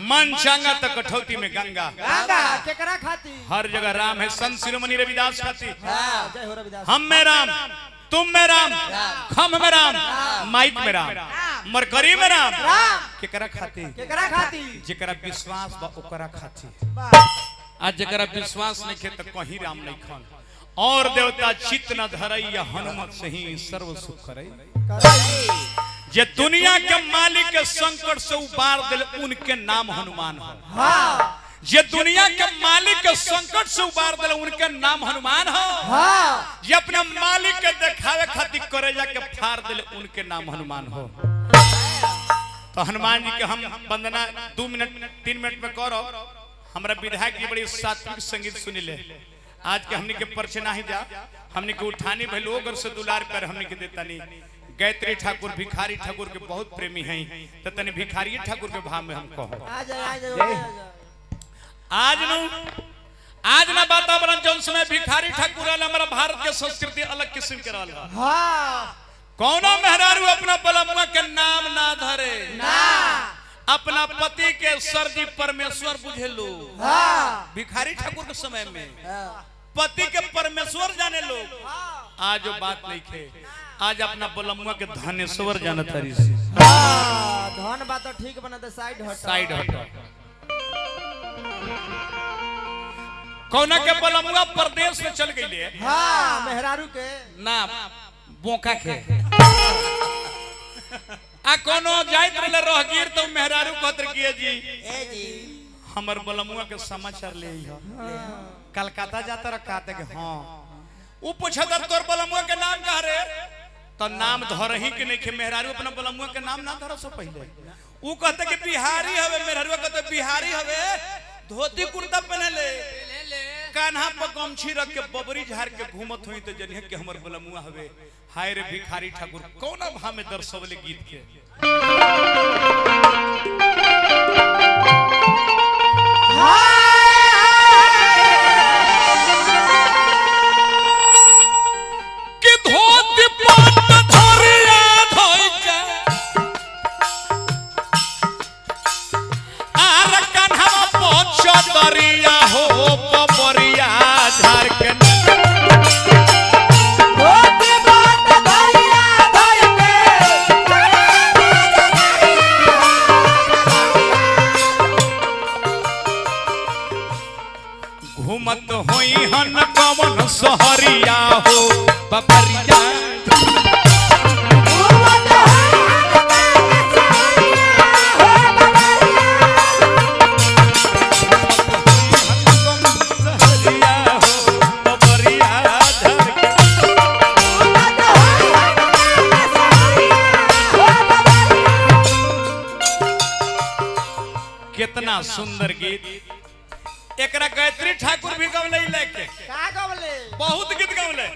मन चांगा तो कठौती में गंगा। गंगा केकरा खाती? हर जगह राम है। संत शिरोमणि रविदास खाती। जय हो रविदास। हम में राम, तुम में राम, खम में राम, माइक में राम, मरकरी में राम। केकरा खाती? केकरा खाती? जेकरा विश्वास बा ओकरा खाती। आज जेकरा विश्वास नहीं खे तो कहीं राम नहीं खान। और देवता चित्त न धरई या हनुमत से ही सर्व सुख करई। जे दुनिया के मालिक के संकट से उबार दिल उनके नाम हनुमान हो। हाँ। जे दुनिया के मालिक के संकट से उबार दिल उनके नाम हनुमान हो। हाँ। जे अपने मालिक के दिखावे खातिर करे जाके फाड़ दिल उनके नाम हनुमान हो। तो हनुमान जी के हम वंदना 2 मिनट 3 मिनट में करो। हमारा विधायक जी बड़ी सात्विक संगीत सुनी ले। आज के हमने के परिचय नहीं जा, हमने के उठानी भाई लोग और से दुलार कर हमने के देता नहीं। गायत्री ठाकुर भिखारी ठाकुर के बहुत प्रेमी हैं, तो तने भिखारी ठाकुर के भाव में हम कहो। आज ना वातावरण जौन समय भिखारी ठाकुर हमारा भारत के संस्कृति अलग किस्म के रहा। हाँ। कौनो मेहरारू अपना बलमुआ के नाम ना धरे ना। अपना पति के सरजी परमेश्वर बुझे लो। हाँ। भिखारी ठाकुर के समय में हाँ। पति के परमेश्वर जाने लोग। आज वो बात नहीं खे। आज अपना बलमुआ के धनेश्वर जाना तरी से। धन बात तो ठीक बना दे। साइड हट। साइड हट। कौना के बलमुआ प्रदेश में चल गई। हाँ। मेहरारू के ना बोका के आ कोनो जाइत रहे रहगीर तो मेहरारू कतर किए जी हमर बलमुआ के समाचार ले कलकत्ता जाता रखाते के। हाँ वो पूछा तोर बलमुआ के नाम कह रे तो नाम धरही के नहीं के। मेहरारू अपना बलमुआ के नाम ना धर से पहले वो कहते कि बिहारी हवे। मेहरारू कहते बिहारी हवे, धोती कुर्ता पहने ले, कान्हा पर गमछी रख के बबरी झाड़ के घूमत हुई तो जनिए के हमर बलमुआ हवे। हाय रे भिखारी ठाकुर कौन भाव में दर्शवले गीत के। कि धोती पात धरिया धोई के आर कान्हा पोछ दरिया हो बबरिया झाड़ के। घूमत होई हन कवन सहरिया हो बबरिया। कितना सुंदर गीत। एकरा गायत्री ठाकुर भी गवले लेके। का गवले? बहुत गीत गवले।